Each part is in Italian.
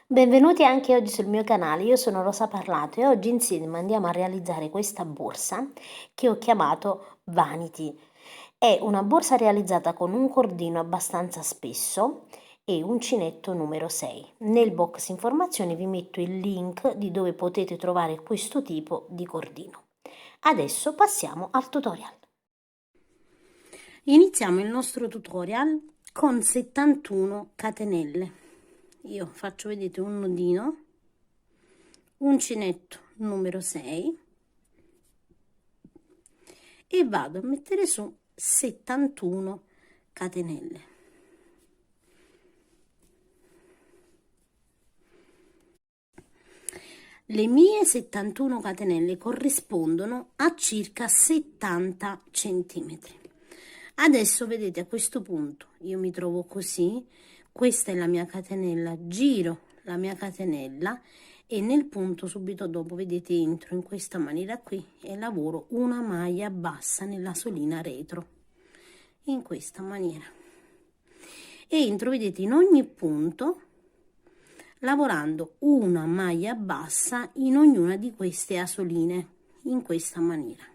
Benvenuti anche oggi sul mio canale, io sono Rosa Parlato e oggi insieme andiamo a realizzare questa borsa che ho chiamato Vanity. È una borsa realizzata con un cordino abbastanza spesso e uncinetto numero 6. Nel box informazioni vi metto il link di dove potete trovare questo tipo di cordino. Adesso passiamo al tutorial. Iniziamo il nostro tutorial con 71 catenelle. Io faccio, vedete, un nodino, uncinetto numero 6 e vado a mettere su 71 catenelle. Le mie 71 catenelle corrispondono a circa 70 centimetri. Adesso vedete, a questo punto io mi trovo così, questa è la mia catenella, giro la mia catenella e nel punto subito dopo, vedete, entro in questa maniera qui e lavoro una maglia bassa nella solina retro, in questa maniera. E entro, vedete, in ogni punto lavorando una maglia bassa in ognuna di queste asoline, in questa maniera.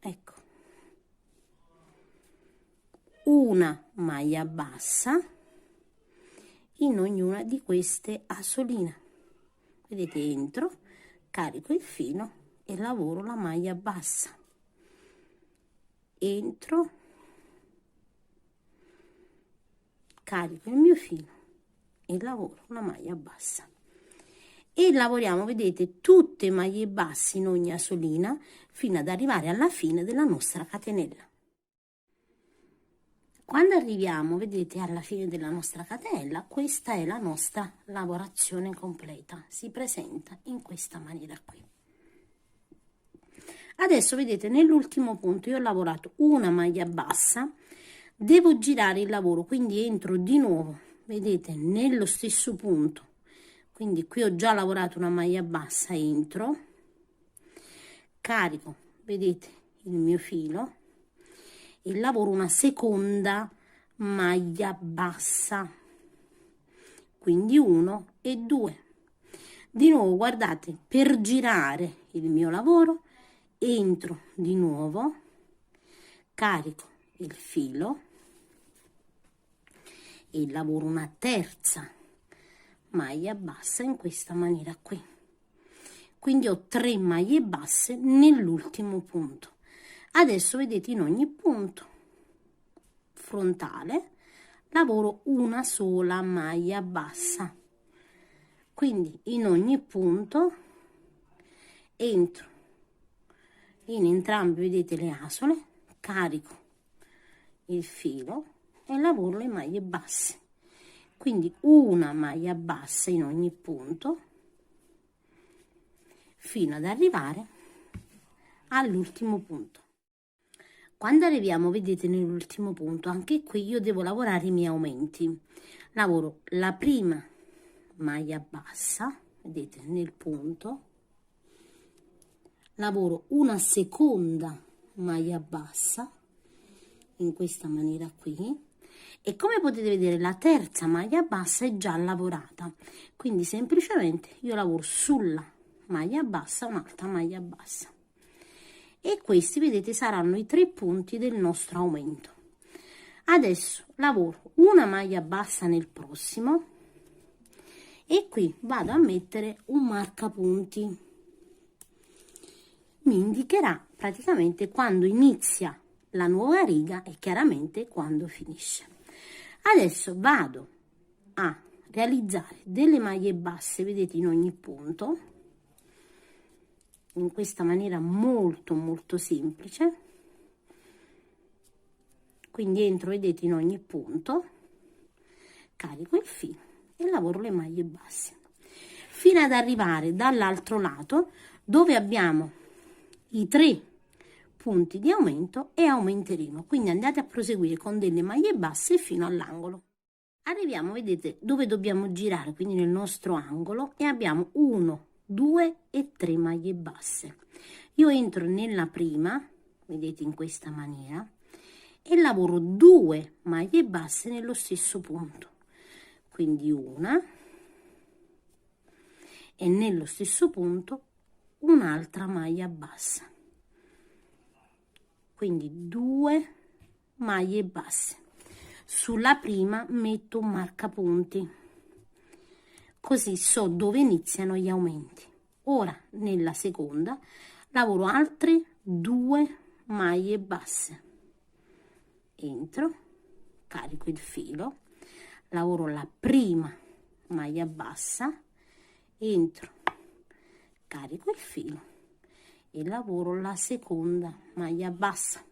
Ecco, una maglia bassa in ognuna di queste asoline. Vedete, entro, carico il filo e lavoro la maglia bassa. Entro, carico il mio filo e lavoro una maglia bassa. E lavoriamo, vedete, tutte maglie basse in ogni asolina fino ad arrivare alla fine della nostra catenella. Quando arriviamo, vedete, alla fine della nostra catenella, questa è la nostra lavorazione completa, si presenta in questa maniera qui. Adesso vedete, nell'ultimo punto io ho lavorato una maglia bassa, devo girare il lavoro, quindi entro di nuovo, vedete, nello stesso punto, quindi qui ho già lavorato una maglia bassa, entro, carico, vedete, il mio filo e lavoro una seconda maglia bassa, quindi 1 e 2. Di nuovo, guardate, per girare il mio lavoro entro di nuovo, carico il filo e lavoro una terza maglia bassa in questa maniera qui, quindi ho 3 maglie basse nell'ultimo punto. Adesso vedete, in ogni punto frontale lavoro una sola maglia bassa, quindi in ogni punto entro in entrambi, vedete, le asole, carico il filo e lavoro le maglie basse, quindi una maglia bassa in ogni punto fino ad arrivare all'ultimo punto. Quando arriviamo, vedete, nell'ultimo punto, anche qui io devo lavorare i miei aumenti. Lavoro la prima maglia bassa, vedete, nel punto, lavoro una seconda maglia bassa in questa maniera qui e come potete vedere la terza maglia bassa è già lavorata, quindi semplicemente io lavoro sulla maglia bassa un'altra maglia bassa e questi, vedete, saranno i 3 punti del nostro aumento. Adesso lavoro una maglia bassa nel prossimo e qui vado a mettere un marcapunti, mi indicherà praticamente quando inizia la nuova riga e chiaramente quando finisce. Adesso vado a realizzare delle maglie basse, vedete, in ogni punto, in questa maniera molto semplice, quindi entro, vedete, in ogni punto, carico il filo e lavoro le maglie basse fino ad arrivare dall'altro lato dove abbiamo i 3 punti di aumento e aumenteremo, quindi andate a proseguire con delle maglie basse fino all'angolo. Arriviamo, vedete, dove dobbiamo girare, quindi nel nostro angolo, e abbiamo 1, 2 e 3 maglie basse. Io entro nella prima, vedete, in questa maniera, e lavoro 2 maglie basse nello stesso punto, quindi una e nello stesso punto un'altra maglia bassa, quindi 2 maglie basse. Sulla prima metto un marcapunti, così so dove iniziano gli aumenti. Ora nella seconda lavoro altre 2 maglie basse, entro, carico il filo, lavoro la prima maglia bassa, entro, carico il filo e lavoro la seconda maglia bassa.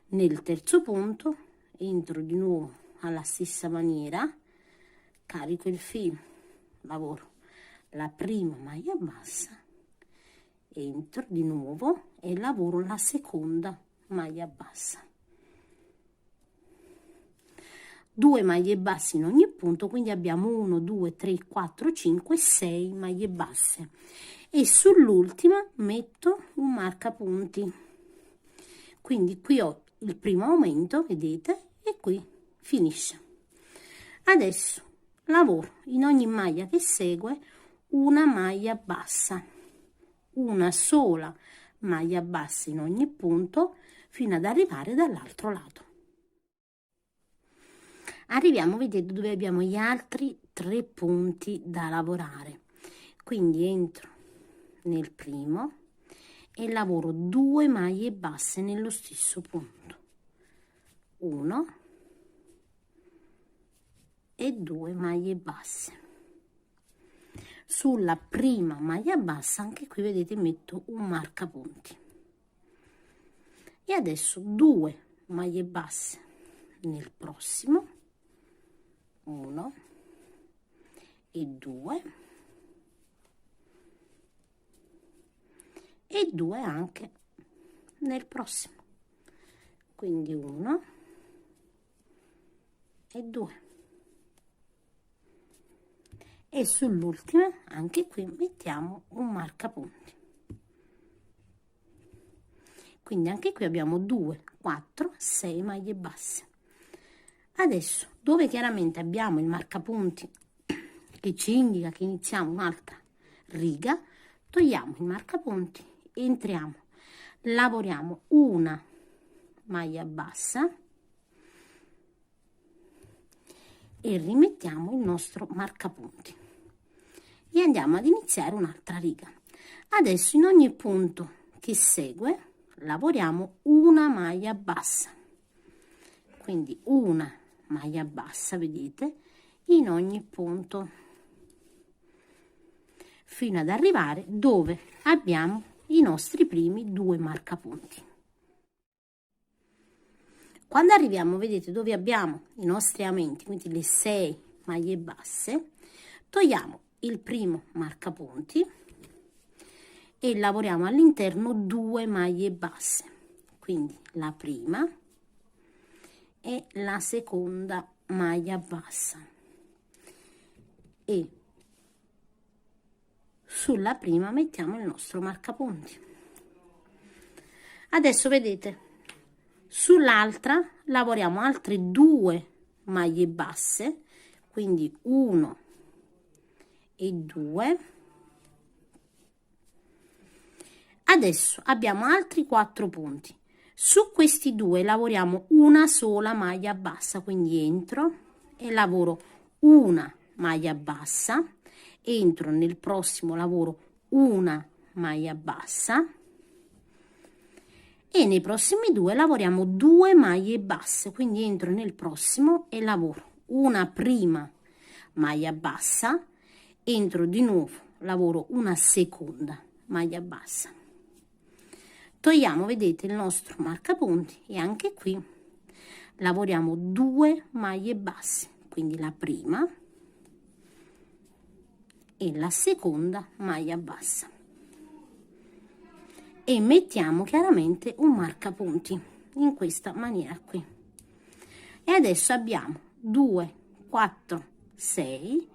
Nel terzo punto entro di nuovo alla stessa maniera, carico il filo, lavoro la prima maglia bassa, entro di nuovo e lavoro la seconda maglia bassa. 2 maglie basse in ogni punto, quindi abbiamo 1 2 3 4 5 6 maglie basse, e sull'ultima metto un marcapunti, quindi qui ho il primo aumento, vedete, e qui finisce. Adesso lavoro in ogni maglia che segue una maglia bassa, una sola maglia bassa in ogni punto fino ad arrivare dall'altro lato. Arriviamo, vedete, dove abbiamo gli altri 3 punti da lavorare, quindi entro nel primo e lavoro 2 maglie basse nello stesso punto, 1 e 2 maglie basse. Sulla prima maglia bassa, anche qui vedete, metto un marcapunti, e adesso 2 maglie basse nel prossimo, 1 e 2 e 2 anche nel prossimo, quindi 1 e 2, e sull'ultima anche qui mettiamo un marcapunti, quindi anche qui abbiamo 2 4 6 maglie basse. Adesso, dove chiaramente abbiamo il marcapunti che ci indica che iniziamo un'altra riga, togliamo il marcapunti, entriamo, lavoriamo una maglia bassa e rimettiamo il nostro marcapunti e andiamo ad iniziare un'altra riga. Adesso in ogni punto che segue lavoriamo una maglia bassa, quindi una maglia bassa, vedete, in ogni punto fino ad arrivare dove abbiamo i nostri primi 2 marcapunti. Quando arriviamo, vedete, dove abbiamo i nostri aumenti, quindi le 6 maglie basse, togliamo il primo marcapunti e lavoriamo all'interno 2 maglie basse, quindi la prima e la seconda maglia bassa, e sulla prima mettiamo il nostro marcapunti. Adesso vedete, sull'altra lavoriamo altre 2 maglie basse, quindi 1 e 2. Adesso abbiamo altri 4 punti. Su questi 2 lavoriamo una sola maglia bassa, quindi entro e lavoro una maglia bassa, entro nel prossimo, lavoro una maglia bassa e nei prossimi 2 lavoriamo 2 maglie basse, quindi entro nel prossimo e lavoro una prima maglia bassa, entro di nuovo, lavoro una seconda maglia bassa. Togliamo, vedete, il nostro marcapunti e anche qui lavoriamo 2 maglie basse, quindi la prima e la seconda maglia bassa, e mettiamo chiaramente un marcapunti in questa maniera qui. E adesso abbiamo 2 4 6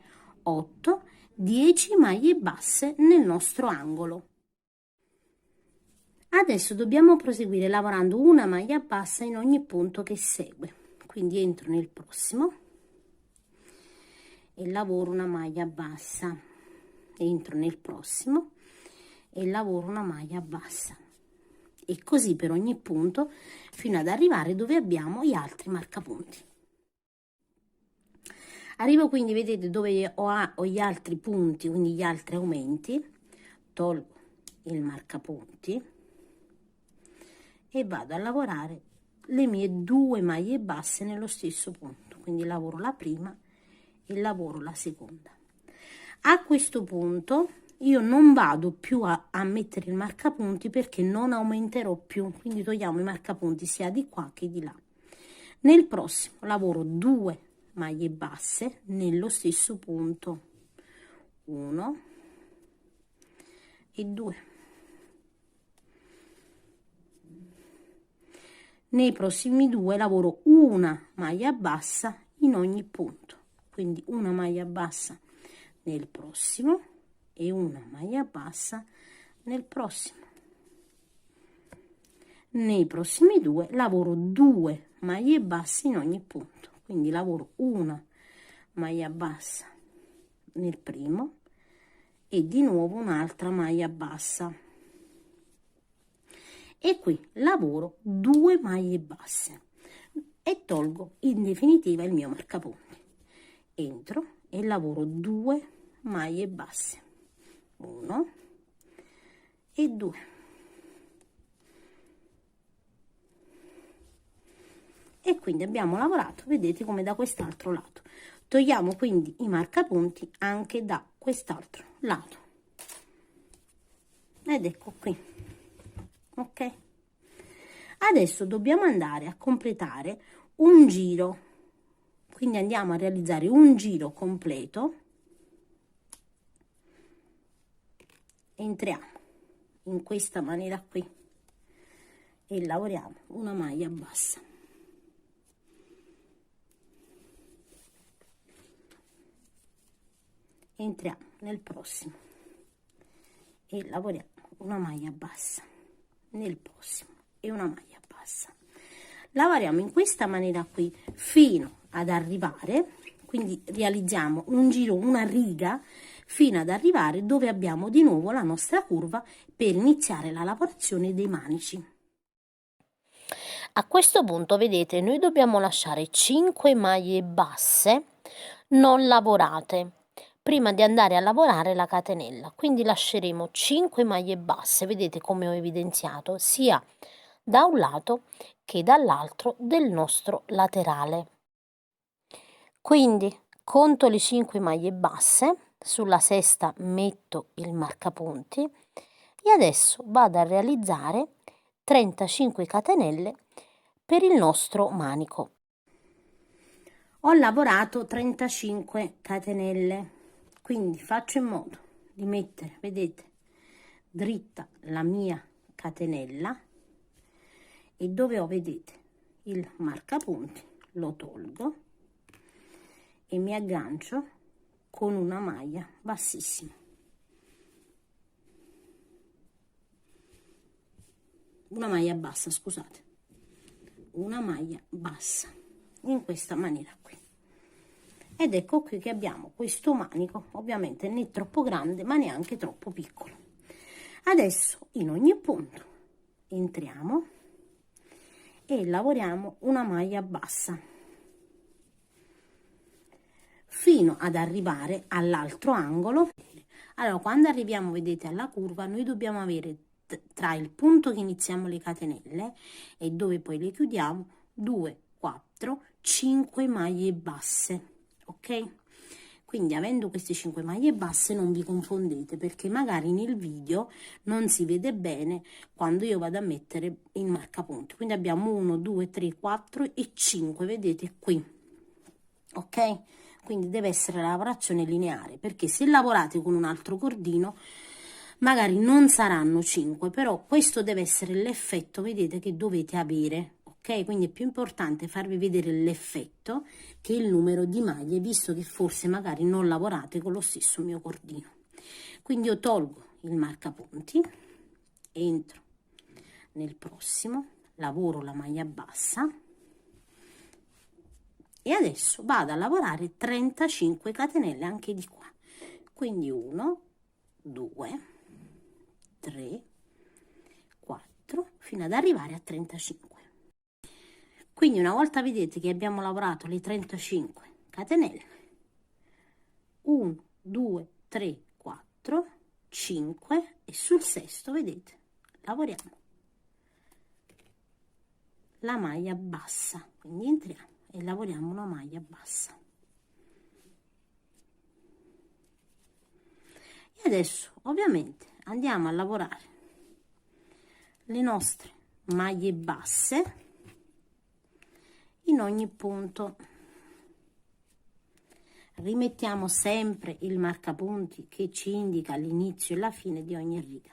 8 10 maglie basse nel nostro angolo. Adesso dobbiamo proseguire lavorando una maglia bassa in ogni punto che segue, quindi entro nel prossimo e lavoro una maglia bassa, entro nel prossimo e lavoro una maglia bassa, e così per ogni punto fino ad arrivare dove abbiamo gli altri marcapunti. Arrivo quindi, vedete, dove ho gli altri punti, quindi gli altri aumenti, tolgo il marcapunti e vado a lavorare le mie 2 maglie basse nello stesso punto, quindi lavoro la prima e lavoro la seconda. A questo punto io non vado più a mettere il marcapunti perché non aumenterò più, quindi togliamo i marcapunti sia di qua che di là. Nel prossimo lavoro 2 maglie basse nello stesso punto, 1 e 2. Nei prossimi 2 lavoro una maglia bassa in ogni punto, quindi una maglia bassa nel prossimo e una maglia bassa nel prossimo. Nei prossimi 2 lavoro 2 maglie basse in ogni punto, quindi lavoro una maglia bassa nel primo e di nuovo un'altra maglia bassa, e qui lavoro 2 maglie basse e tolgo in definitiva il mio marcapunti. Entro e lavoro 2 maglie basse, 1 e 2, e quindi abbiamo lavorato, vedete, come da quest'altro lato. Togliamo quindi i marcapunti anche da quest'altro lato ed ecco qui. Ok, adesso dobbiamo andare a completare un giro, quindi andiamo a realizzare un giro completo. Entriamo in questa maniera qui e lavoriamo una maglia bassa, entriamo nel prossimo e lavoriamo una maglia bassa nel prossimo e una maglia bassa. Lavoriamo in questa maniera qui fino ad arrivare, quindi realizziamo un giro, una riga, fino ad arrivare dove abbiamo di nuovo la nostra curva per iniziare la lavorazione dei manici. A questo punto, vedete, noi dobbiamo lasciare 5 maglie basse non lavorate prima di andare a lavorare la catenella, quindi lasceremo 5 maglie basse, vedete come ho evidenziato, sia da un lato che dall'altro del nostro laterale. Quindi conto le 5 maglie basse, sulla sesta metto il marcapunti e adesso vado a realizzare 35 catenelle per il nostro manico. Ho lavorato 35 catenelle, quindi faccio in modo di mettere, vedete, dritta la mia catenella e dove ho, vedete, il marcapunti lo tolgo e mi aggancio con una maglia bassissima, una maglia bassa, scusate, una maglia bassa in questa maniera qui. Ed ecco qui che abbiamo questo manico, ovviamente né troppo grande ma neanche troppo piccolo. Adesso in ogni punto entriamo e lavoriamo una maglia bassa fino ad arrivare all'altro angolo. Allora, quando arriviamo, vedete, alla curva, noi dobbiamo avere tra il punto che iniziamo le catenelle e dove poi le chiudiamo 2, 4, 5 maglie basse. Ok, quindi avendo queste 5 maglie basse non vi confondete, perché magari nel video non si vede bene quando io vado a mettere il marcapunti. Quindi abbiamo 1, 2, 3, 4 e 5, vedete qui. Ok, quindi deve essere la lavorazione lineare, perché se lavorate con un altro cordino magari non saranno 5, però questo deve essere l'effetto, vedete, che dovete avere. Ok, quindi è più importante farvi vedere l'effetto che il numero di maglie, visto che forse magari non lavorate con lo stesso mio cordino. Quindi io tolgo il marcapunti, entro nel prossimo, lavoro la maglia bassa e adesso vado a lavorare 35 catenelle anche di qua, quindi 1 2 3 4 fino ad arrivare a 35. Quindi una volta vedete che abbiamo lavorato le 35 catenelle, 1 2 3 4 5 e sul sesto vedete lavoriamo la maglia bassa, quindi entriamo e lavoriamo una maglia bassa. E adesso ovviamente andiamo a lavorare le nostre maglie basse in ogni punto. Rimettiamo sempre il marcapunti che ci indica l'inizio e la fine di ogni riga.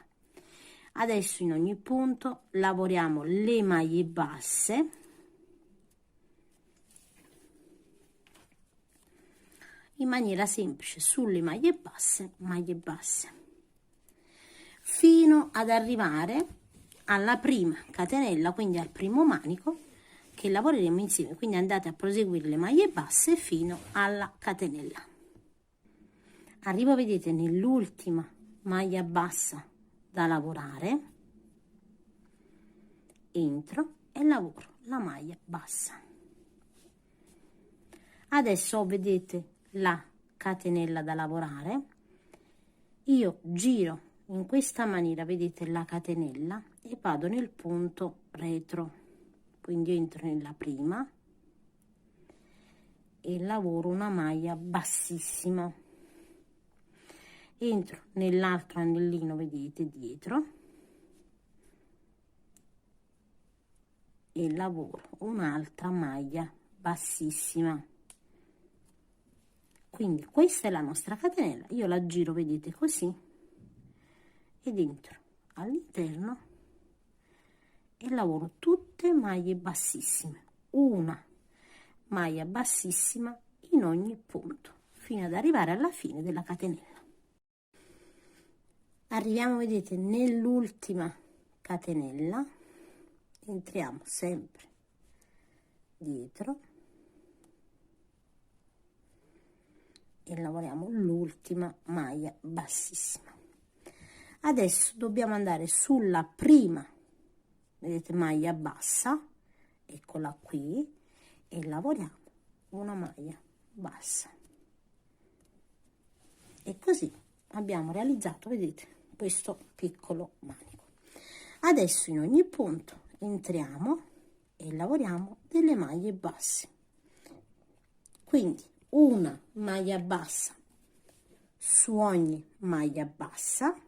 Adesso in ogni punto lavoriamo le maglie basse in maniera semplice sulle maglie basse, fino ad arrivare alla prima catenella, quindi al primo manico che lavoreremo insieme. Quindi andate a proseguire le maglie basse fino alla catenella. Arrivo, vedete, nell'ultima maglia bassa da lavorare, entro e lavoro la maglia bassa. Adesso vedete la catenella da lavorare, io giro in questa maniera, vedete la catenella, e vado nel punto retro, quindi entro nella prima e lavoro una maglia bassissima, entro nell'altro anellino, vedete, dietro, e lavoro un'altra maglia bassissima. Quindi questa è la nostra catenella, io la giro, vedete, così, ed entro all'interno e lavoro tutte maglie bassissime, una maglia bassissima in ogni punto fino ad arrivare alla fine della catenella. Arriviamo, vedete, nell'ultima catenella, entriamo sempre dietro e lavoriamo l'ultima maglia bassissima. Adesso dobbiamo andare sulla prima, vedete, maglia bassa, eccola qui, e lavoriamo una maglia bassa, e così abbiamo realizzato, vedete, questo piccolo manico. Adesso in ogni punto entriamo e lavoriamo delle maglie basse, quindi una maglia bassa su ogni maglia bassa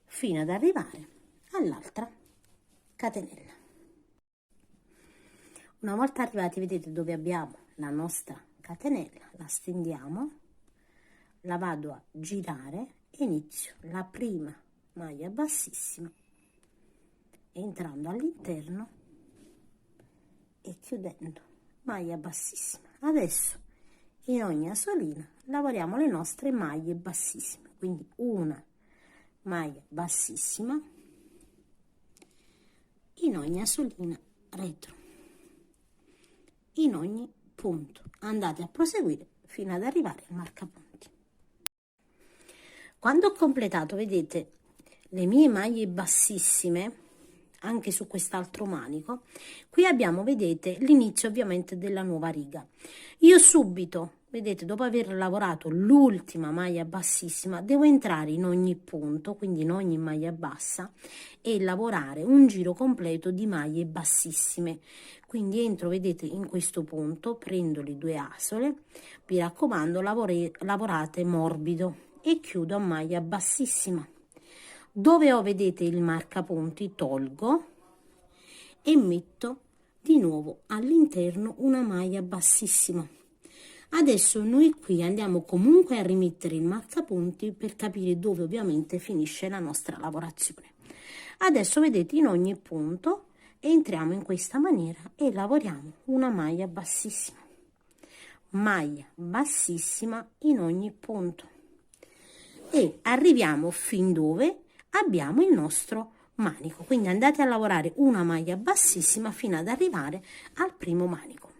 fino ad arrivare all'altra catenella. Una volta arrivati, vedete, dove abbiamo la nostra catenella, la stendiamo, la vado a girare e inizio la prima maglia bassissima entrando all'interno e chiudendo maglia bassissima. Adesso in ogni asolina lavoriamo le nostre maglie bassissime, quindi una maglia bassissima in ogni asolina retro, in ogni punto. Andate a proseguire fino ad arrivare al marcapunti. Quando ho completato, vedete, le mie maglie bassissime anche su quest'altro manico, qui abbiamo, vedete, l'inizio ovviamente della nuova riga. Io subito, vedete, dopo aver lavorato l'ultima maglia bassissima, devo entrare in ogni punto, quindi in ogni maglia bassa, e lavorare un giro completo di maglie bassissime. Quindi entro, vedete, in questo punto, prendo le due asole, vi raccomando, lavorate morbido, e chiudo a maglia bassissima. Dove ho, vedete, il marcapunti, tolgo e metto di nuovo all'interno una maglia bassissima. Adesso noi qui andiamo comunque a rimettere il marcapunti per capire dove ovviamente finisce la nostra lavorazione. Adesso, vedete, in ogni punto entriamo in questa maniera e lavoriamo una maglia bassissima in ogni punto, e arriviamo fin dove abbiamo il nostro manico. Quindi andate a lavorare una maglia bassissima fino ad arrivare al primo manico.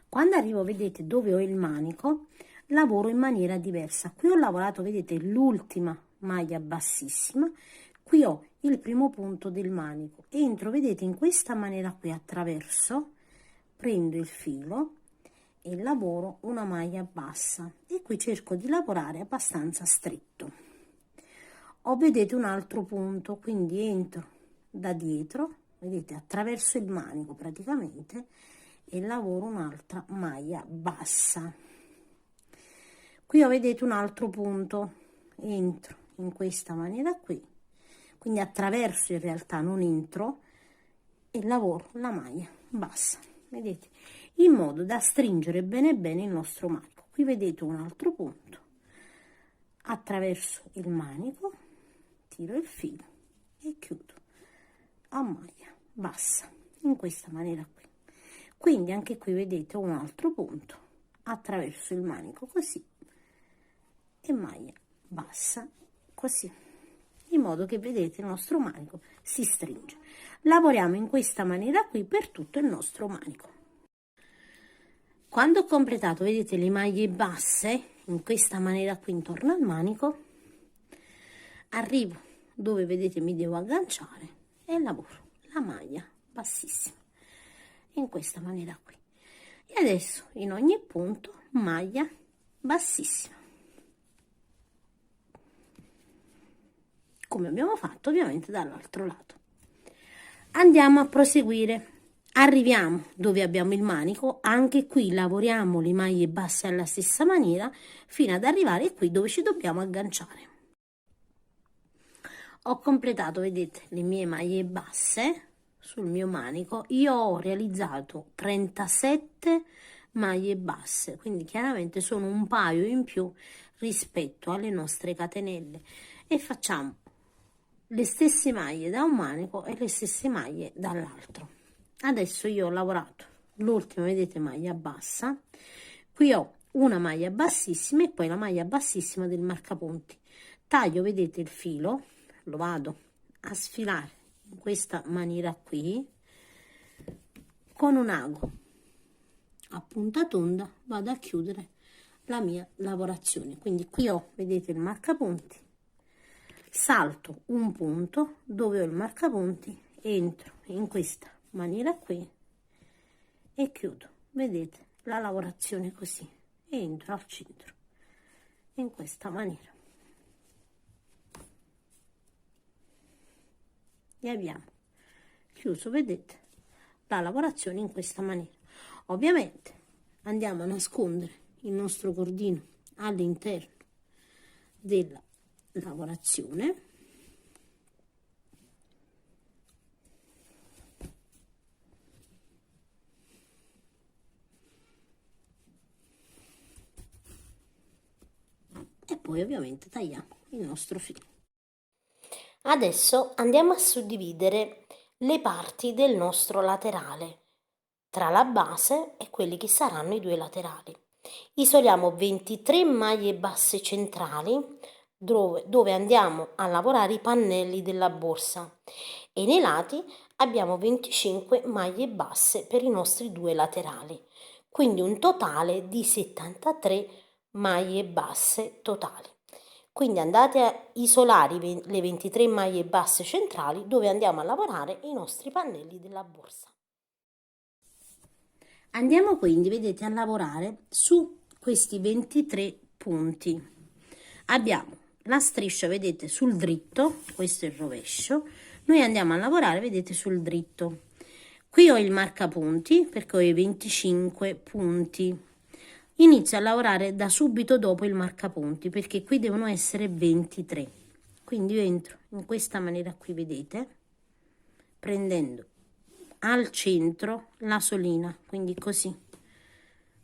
Quando arrivo, vedete, dove ho il manico, lavoro in maniera diversa. Qui ho lavorato, vedete, l'ultima maglia bassissima, qui ho il primo punto del manico, entro, vedete, in questa maniera qui attraverso, prendo il filo e lavoro una maglia bassa e qui cerco di lavorare abbastanza stretto. Ho, vedete, un altro punto, quindi entro da dietro, vedete, attraverso il manico praticamente, e lavoro un'altra maglia bassa. Qui ho, vedete, un altro punto, entro in questa maniera qui, quindi attraverso, in realtà non entro, e lavoro la maglia bassa, vedete, in modo da stringere bene bene il nostro manico. Qui vedete un altro punto, attraverso il manico, tiro il filo e chiudo a maglia bassa in questa maniera qui. Quindi anche qui vedete un altro punto, attraverso il manico così e maglia bassa così, in modo che, vedete, il nostro manico si stringe. Lavoriamo in questa maniera qui per tutto il nostro manico. Quando ho completato, vedete, le maglie basse in questa maniera qui intorno al manico, arrivo dove, vedete, mi devo agganciare e lavoro la maglia bassissima in questa maniera qui. E adesso in ogni punto maglia bassissima, come abbiamo fatto ovviamente dall'altro lato. Andiamo a proseguire, arriviamo dove abbiamo il manico, anche qui lavoriamo le maglie basse alla stessa maniera fino ad arrivare qui dove ci dobbiamo agganciare. Ho completato, vedete, le mie maglie basse sul mio manico. Io ho realizzato 37 maglie basse, quindi chiaramente sono un paio in più rispetto alle nostre catenelle, e facciamo le stesse maglie da un manico e le stesse maglie dall'altro. Adesso io ho lavorato l'ultima, vedete, maglia bassa, qui ho una maglia bassissima e poi la maglia bassissima del marcapunti. Taglio, vedete, il filo, lo vado a sfilare in questa maniera qui con un ago a punta tonda, vado a chiudere la mia lavorazione. Quindi qui ho, vedete, il marcapunti, salto un punto dove ho il marcapunti, entro in questa maniera qui e chiudo, vedete, la lavorazione così, e entro al centro in questa maniera e abbiamo chiuso, vedete, la lavorazione in questa maniera. Ovviamente andiamo a nascondere il nostro cordino all'interno della lavorazione e poi ovviamente tagliamo il nostro filo. Adesso andiamo a suddividere le parti del nostro laterale tra la base e quelli che saranno i due laterali. Isoliamo 23 maglie basse centrali dove andiamo a lavorare i pannelli della borsa, e nei lati abbiamo 25 maglie basse per i nostri due laterali, quindi un totale di 73 maglie basse totali. Quindi andate a isolare le 23 maglie basse centrali dove andiamo a lavorare i nostri pannelli della borsa. Andiamo quindi, vedete, a lavorare su questi 23 punti. Abbiamo la striscia, vedete, sul dritto, questo è il rovescio, noi andiamo a lavorare, vedete, sul dritto. Qui ho il marcapunti perché ho i 25 punti. Inizio a lavorare da subito dopo il marcapunti perché qui devono essere 23. Quindi io entro in questa maniera qui, vedete, prendendo al centro la solina, quindi così,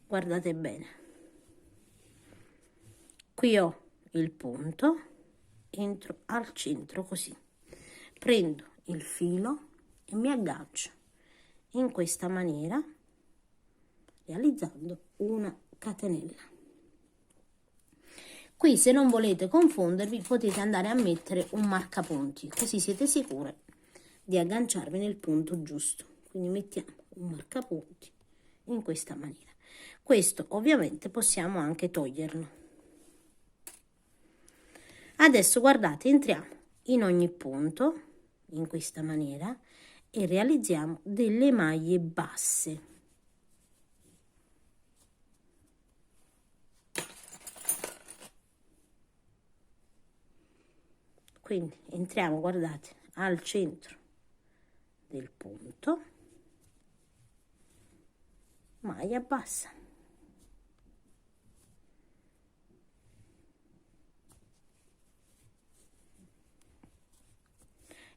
guardate bene. Qui ho il punto, entro al centro così, prendo il filo e mi aggancio in questa maniera realizzando una catenella. Qui, se non volete confondervi, potete andare a mettere un marcapunti, così siete sicure di agganciarvi nel punto giusto. Quindi mettiamo un marcapunti in questa maniera. Questo ovviamente possiamo anche toglierlo. Adesso guardate, entriamo in ogni punto in questa maniera e realizziamo delle maglie basse. Quindi entriamo, guardate, al centro del punto, maglia bassa.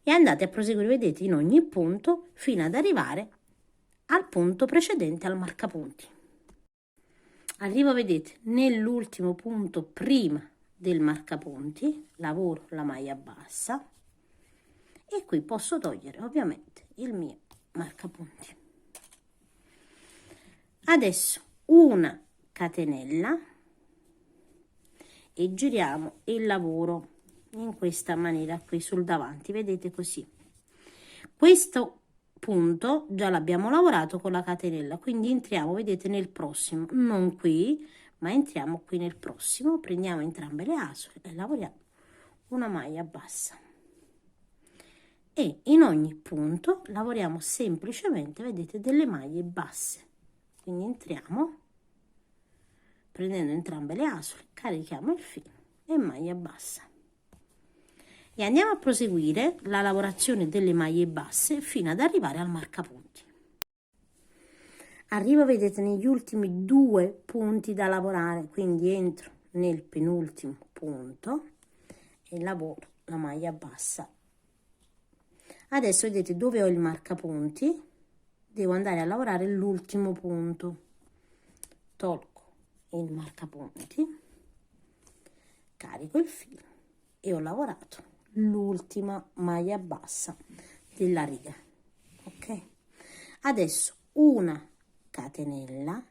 E andate a proseguire, vedete, in ogni punto fino ad arrivare al punto precedente al marcapunti. Arrivo, vedete, nell'ultimo punto prima del marcapunti, lavoro la maglia bassa e qui posso togliere ovviamente il mio marcapunti. Adesso una catenella e giriamo il lavoro in questa maniera qui sul davanti, vedete, così. Questo punto già l'abbiamo lavorato con la catenella, quindi entriamo, vedete, nel prossimo, non qui, ma entriamo qui nel prossimo, prendiamo entrambe le asole e lavoriamo una maglia bassa. E in ogni punto lavoriamo semplicemente, vedete, delle maglie basse. Quindi entriamo, prendendo entrambe le asole, carichiamo il filo e maglia bassa. E andiamo a proseguire la lavorazione delle maglie basse fino ad arrivare al marcapunti. Arrivo, vedete, negli ultimi 2 punti da lavorare, quindi entro nel penultimo punto e lavoro la maglia bassa. Adesso vedete dove ho il marcapunti, devo andare a lavorare l'ultimo punto. Tolgo il marcapunti, carico il filo e ho lavorato l'ultima maglia bassa della riga. Ok, adesso una catenella,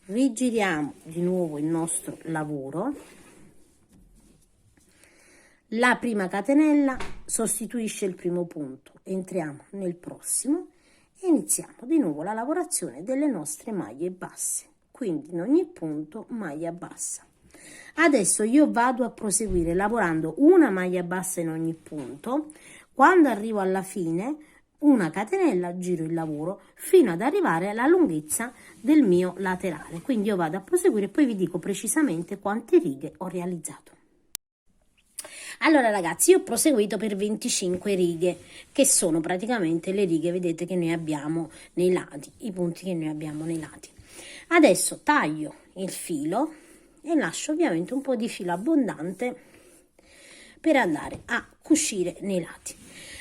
rigiriamo di nuovo il nostro lavoro. La prima catenella sostituisce il primo punto, entriamo nel prossimo e iniziamo di nuovo la lavorazione delle nostre maglie basse, quindi in ogni punto maglia bassa. Adesso io vado a proseguire lavorando una maglia bassa in ogni punto. Quando arrivo alla fine, una catenella, giro il lavoro fino ad arrivare alla lunghezza del mio laterale. Quindi io vado a proseguire e poi vi dico precisamente quante righe ho realizzato. Allora ragazzi, io ho proseguito per 25 righe, che sono praticamente le righe, vedete, che noi abbiamo nei lati, i punti che noi abbiamo nei lati. Adesso taglio il filo e lascio ovviamente un po' di filo abbondante per andare a cucire nei lati.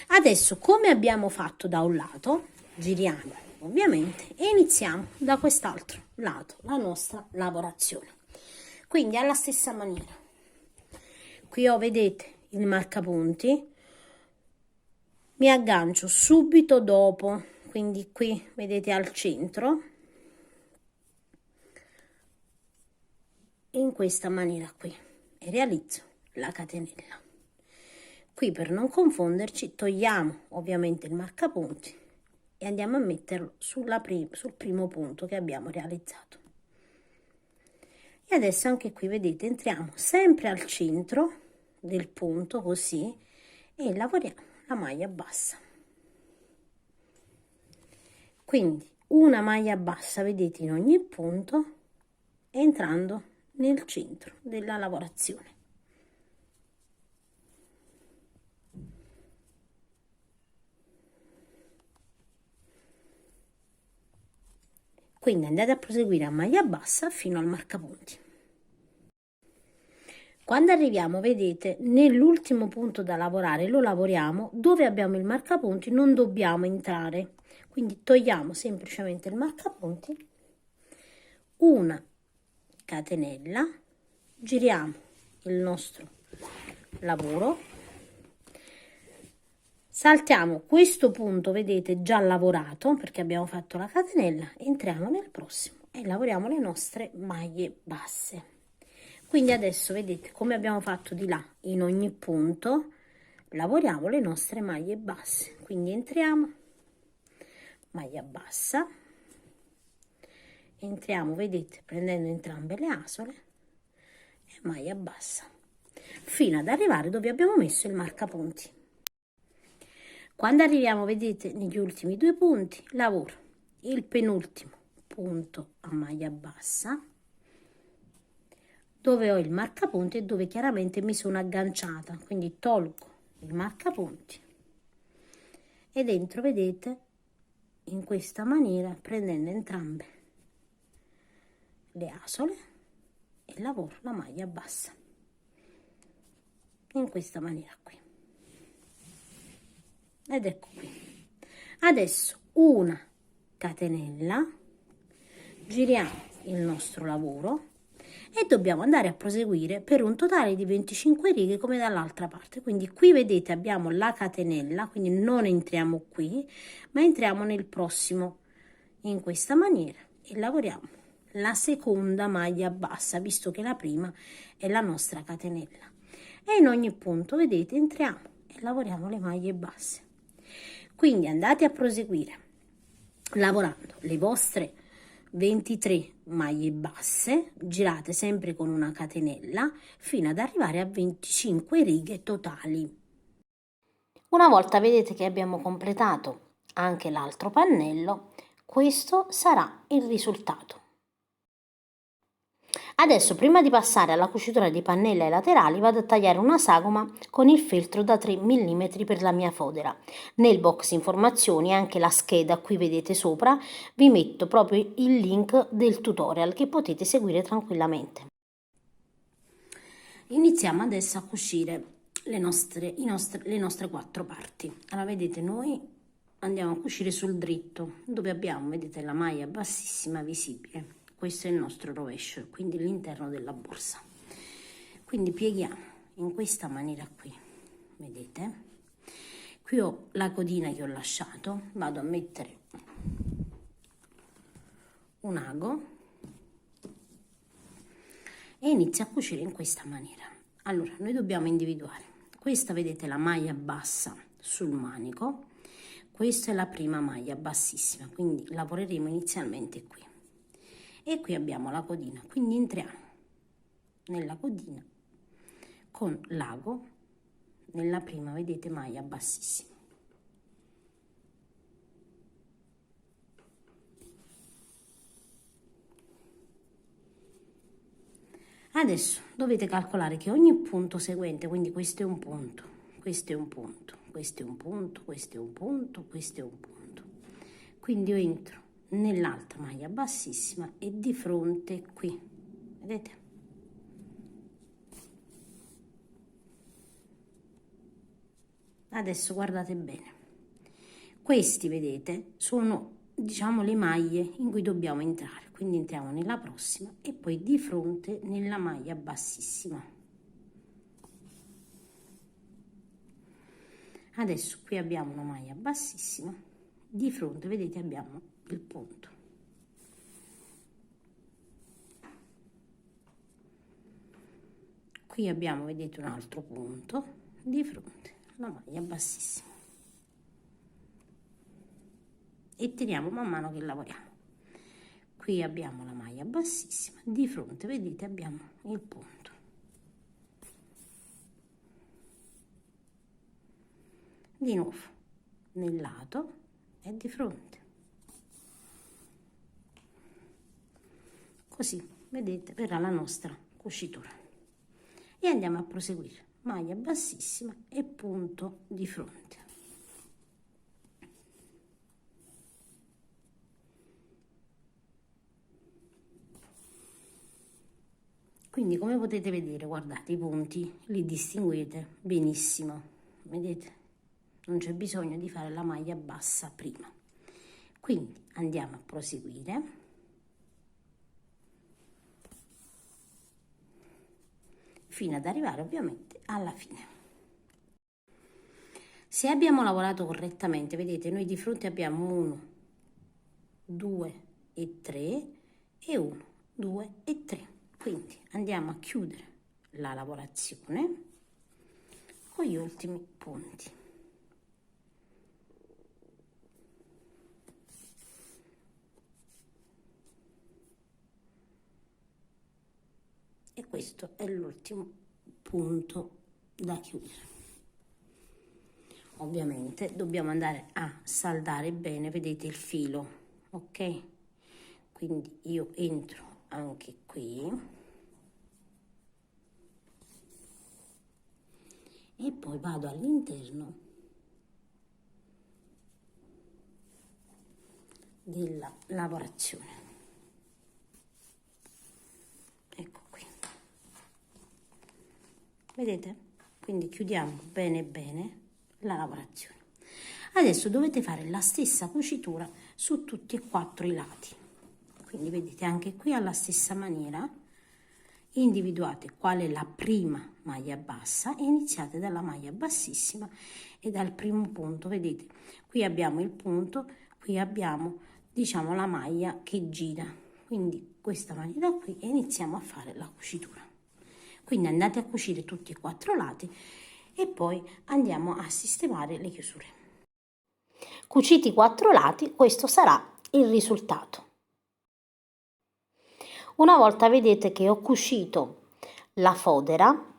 Adesso, come abbiamo fatto da un lato, giriamo ovviamente e iniziamo da quest'altro lato la nostra lavorazione. Quindi alla stessa maniera, qui ho, vedete, il marcapunti, mi aggancio subito dopo, quindi qui vedete al centro, in questa maniera qui, e realizzo la catenella. Qui, per non confonderci, togliamo ovviamente il marcapunti e andiamo a metterlo sul primo punto che abbiamo realizzato. E adesso anche qui, vedete, entriamo sempre al centro del punto, così, e lavoriamo la maglia bassa. Quindi una maglia bassa, vedete, in ogni punto, entrando nel centro della lavorazione. Quindi andate a proseguire a maglia bassa fino al marcapunti. Quando arriviamo, vedete, nell'ultimo punto da lavorare, lo lavoriamo dove abbiamo il marcapunti, non dobbiamo entrare, quindi togliamo semplicemente il marcapunti, una catenella, giriamo il nostro lavoro, saltiamo questo punto, vedete, già lavorato perché abbiamo fatto la catenella, entriamo nel prossimo e lavoriamo le nostre maglie basse. Quindi adesso vedete come abbiamo fatto di là, in ogni punto lavoriamo le nostre maglie basse. Quindi entriamo, maglia bassa, entriamo, vedete, prendendo entrambe le asole e maglia bassa, fino ad arrivare dove abbiamo messo il marcapunti. Quando arriviamo, vedete, negli ultimi due punti, lavoro il penultimo punto a maglia bassa, dove ho il marcapunti e dove chiaramente mi sono agganciata, quindi tolgo il marcapunti e dentro, vedete, in questa maniera, prendendo entrambe le asole e lavoro la maglia bassa in questa maniera qui, ed ecco qui. Adesso una catenella, giriamo il nostro lavoro e dobbiamo andare a proseguire per un totale di 25 righe come dall'altra parte. Quindi qui vedete abbiamo la catenella, quindi non entriamo qui ma entriamo nel prossimo in questa maniera e lavoriamo la seconda maglia bassa, visto che la prima è la nostra catenella, e in ogni punto, vedete, entriamo e lavoriamo le maglie basse. Quindi andate a proseguire lavorando le vostre 23 maglie basse, girate sempre con una catenella fino ad arrivare a 25 righe totali. Una volta vedete che abbiamo completato anche l'altro pannello, questo sarà il risultato. Adesso, prima di passare alla cucitura di pannella ai laterali, vado a tagliare una sagoma con il feltro da 3 mm per la mia fodera. Nel box informazioni, anche la scheda qui vedete sopra, vi metto proprio il link del tutorial che potete seguire tranquillamente. Iniziamo adesso a cucire le nostre 4 parti. Allora, vedete, noi andiamo a cucire sul dritto, dove abbiamo, vedete, la maglia bassissima visibile. Questo è il nostro rovescio, quindi l'interno della borsa. Quindi pieghiamo in questa maniera qui, vedete? Qui ho la codina che ho lasciato, vado a mettere un ago e inizio a cucire in questa maniera. Allora, noi dobbiamo individuare, questa vedete la maglia bassa sul manico, questa è la prima maglia bassissima, quindi lavoreremo inizialmente qui. E qui abbiamo la codina, quindi entriamo nella codina con l'ago nella prima, vedete, maglia bassissima. Adesso dovete calcolare che ogni punto seguente, quindi questo è un punto, questo è un punto, questo è un punto, questo è un punto, questo è un punto, quindi io entro nell'altra maglia bassissima e di fronte qui, vedete? Adesso guardate bene, questi, vedete, sono, diciamo, le maglie in cui dobbiamo entrare, quindi entriamo nella prossima e poi di fronte nella maglia bassissima. Adesso qui abbiamo una maglia bassissima, di fronte, vedete, abbiamo il punto. Qui abbiamo, vedete, un altro punto, di fronte la maglia bassissima. E tiriamo man mano che lavoriamo. Qui abbiamo la maglia bassissima, di fronte, vedete, abbiamo il punto. Di nuovo nel lato e di fronte. Così, vedete, verrà la nostra cucitura. E andiamo a proseguire. Maglia bassissima e punto di fronte. Quindi, come potete vedere, guardate, i punti li distinguete benissimo, vedete? Non c'è bisogno di fare la maglia bassa prima. Quindi andiamo a proseguire. Fino ad arrivare ovviamente alla fine. Se abbiamo lavorato correttamente, vedete, noi di fronte abbiamo 1, 2 e 3 e 1, 2 e 3. Quindi andiamo a chiudere la lavorazione con gli ultimi punti. E questo è l'ultimo punto da chiudere. Ovviamente dobbiamo andare a saldare bene, vedete il filo, ok? Quindi io entro anche qui e poi vado all'interno della lavorazione. Ecco qui, vedete? Quindi chiudiamo bene bene la lavorazione. Adesso dovete fare la stessa cucitura su tutti e quattro i lati. Quindi vedete anche qui alla stessa maniera individuate qual è la prima maglia bassa e iniziate dalla maglia bassissima e dal primo punto. Vedete, qui abbiamo il punto, qui abbiamo, diciamo, la maglia che gira, quindi questa maglia da qui, e iniziamo a fare la cucitura. Quindi andate a cucire tutti e quattro lati e poi andiamo a sistemare le chiusure. Cuciti i quattro lati, questo sarà il risultato. Una volta vedete che ho cucito la fodera,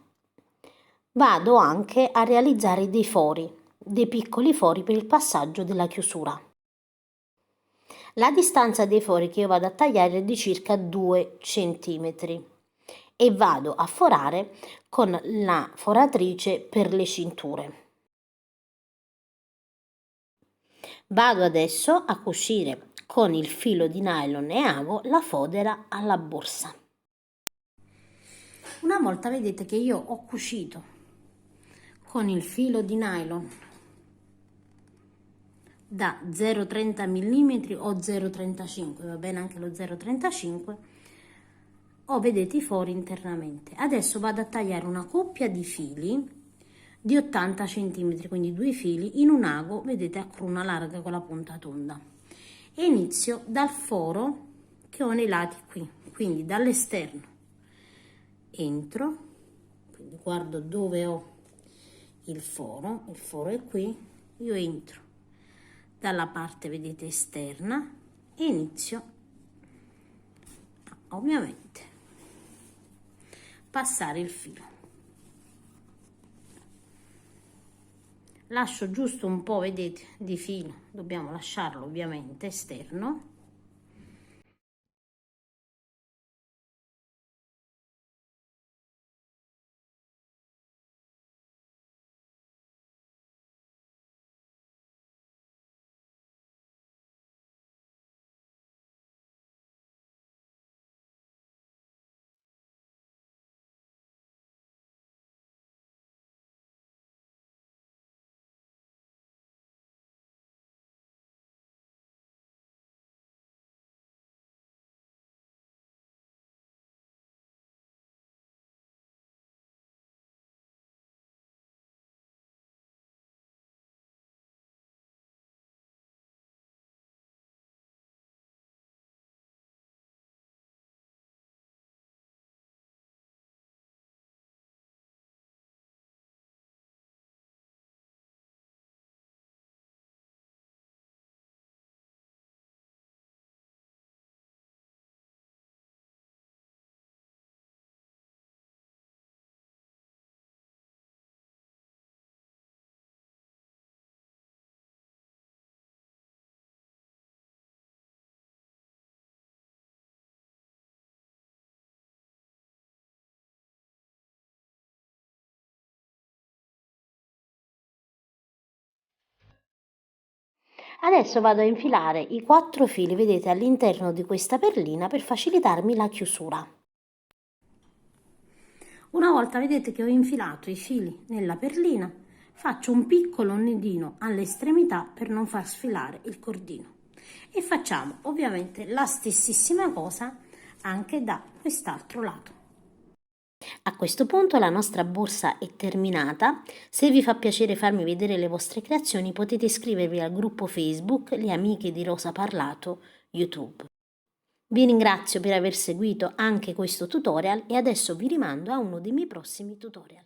vado anche a realizzare dei fori, dei piccoli fori per il passaggio della chiusura. La distanza dei fori che io vado a tagliare è di circa 2 cm e vado a forare con la foratrice per le cinture. Vado adesso a cucire con il filo di nylon e ago la fodera alla borsa. Una volta vedete che io ho cucito con il filo di nylon da 0,30 mm o 0,35, va bene anche lo 0,35, ho, vedete, i fori internamente. Adesso vado a tagliare una coppia di fili di 80 cm, quindi due fili in un ago, vedete, a cruna larga con la punta tonda, e inizio dal foro che ho nei lati qui, quindi dall'esterno entro, quindi guardo dove ho il foro è qui, io entro dalla parte, vedete, esterna e inizio ovviamente passare il filo. Lascio giusto un po', vedete, di filo, dobbiamo lasciarlo ovviamente esterno. Adesso vado a infilare i 4 fili, vedete, all'interno di questa perlina per facilitarmi la chiusura. Una volta vedete che ho infilato i fili nella perlina, faccio un piccolo nidino all'estremità per non far sfilare il cordino e facciamo ovviamente la stessissima cosa anche da quest'altro lato. A questo punto la nostra borsa è terminata. Se vi fa piacere farmi vedere le vostre creazioni, potete iscrivervi al gruppo Facebook Le Amiche di Rosa Parlato YouTube. Vi ringrazio per aver seguito anche questo tutorial e adesso vi rimando a uno dei miei prossimi tutorial.